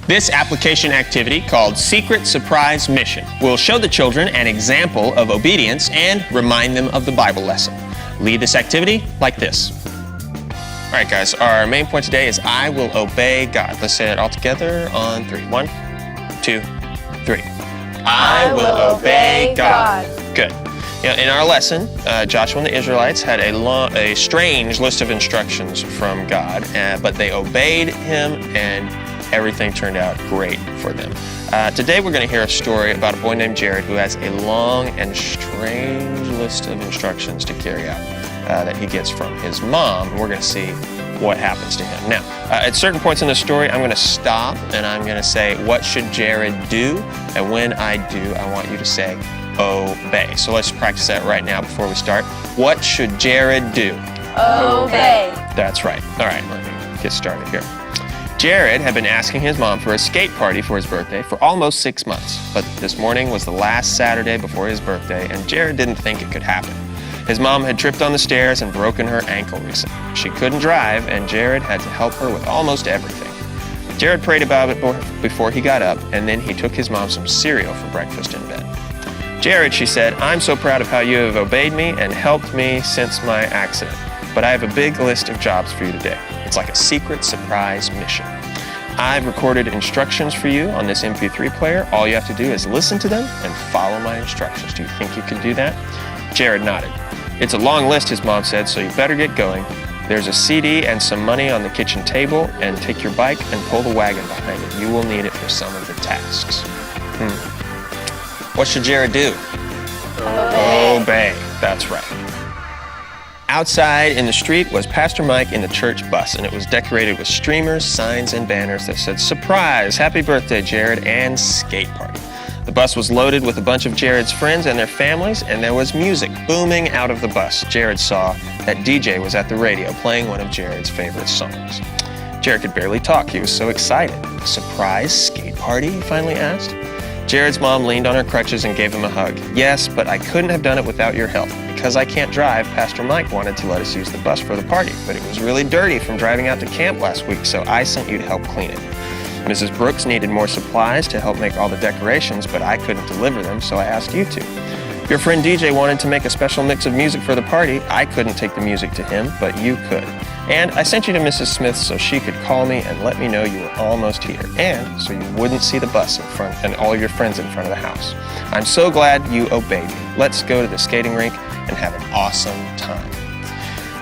This application activity, called Secret Surprise Mission, will show the children an example of obedience and remind them of the Bible lesson. Lead this activity like this. All right, guys, our main point today is I will obey God. Let's say it all together on 3. 1, 2, 3. I will obey God. Good. You know, in our lesson, Joshua and the Israelites had a strange list of instructions from God, but they obeyed him and everything turned out great for them. Today we're going to hear a story about a boy named Jared who has a long and strange list of instructions to carry out that he gets from his mom. And we're going to see what happens to him. Now, at certain points in the story, I'm going to stop and I'm going to say, what should Jared do? And when I do, I want you to say, obey. So let's practice that right now before we start. What should Jared do? Obey. That's right. All right, let me get started here. Jared had been asking his mom for a skate party for his birthday for almost 6 months, but this morning was the last Saturday before his birthday, and Jared didn't think it could happen. His mom had tripped on the stairs and broken her ankle recently. She couldn't drive, and Jared had to help her with almost everything. Jared prayed about it before he got up, and then he took his mom some cereal for breakfast in bed. Jared, she said, I'm so proud of how you have obeyed me and helped me since my accident, but I have a big list of jobs for you today. It's like a secret surprise mission. I've recorded instructions for you on this MP3 player. All you have to do is listen to them and follow my instructions. Do you think you can do that? Jared nodded. It's a long list, his mom said, so you better get going. There's a CD and some money on the kitchen table, and take your bike and pull the wagon behind it. You will need it for some of the tasks. What should Jared do? Obey. That's right. Outside in the street was Pastor Mike in the church bus, and it was decorated with streamers, signs, and banners that said, "Surprise! Happy birthday, Jared!" and "Skate Party." The bus was loaded with a bunch of Jared's friends and their families, and there was music booming out of the bus. Jared saw that DJ was at the radio playing one of Jared's favorite songs. Jared could barely talk. He was so excited. "Surprise skate party?" he finally asked. Jared's mom leaned on her crutches and gave him a hug. "Yes, but I couldn't have done it without your help. Because I can't drive, Pastor Mike wanted to let us use the bus for the party, but it was really dirty from driving out to camp last week, so I sent you to help clean it. Mrs. Brooks needed more supplies to help make all the decorations, but I couldn't deliver them, so I asked you to. Your friend DJ wanted to make a special mix of music for the party. I couldn't take the music to him, but you could. And I sent you to Mrs. Smith so she could call me and let me know you were almost here, and so you wouldn't see the bus in front and all of your friends in front of the house. I'm so glad you obeyed me. Let's go to the skating rink and have an awesome time."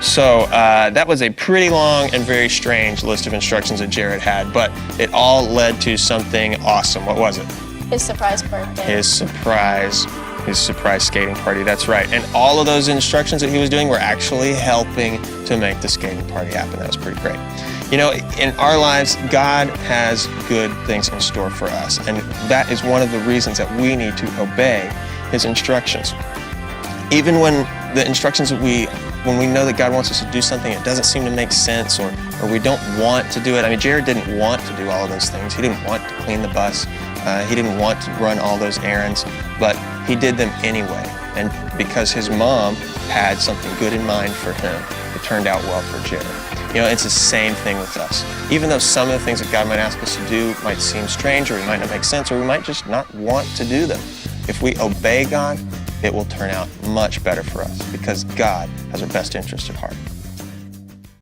So that was a pretty long and very strange list of instructions that Jared had, but it all led to something awesome. What was it? His surprise birthday. His surprise skating party, that's right. And all of those instructions that he was doing were actually helping to make the skating party happen. That was pretty great. You know, in our lives, God has good things in store for us, and that is one of the reasons that we need to obey his instructions. Even when the instructions that when we know that God wants us to do something, it doesn't seem to make sense, or we don't want to do it. I mean, Jared didn't want to do all of those things. He didn't want to clean the bus. He didn't want to run all those errands, but he did them anyway. And because his mom had something good in mind for him, it turned out well for Jared. You know, it's the same thing with us. Even though some of the things that God might ask us to do might seem strange, or we might not make sense, or we might just not want to do them, if we obey God, it will turn out much better for us because God has our best interest at heart.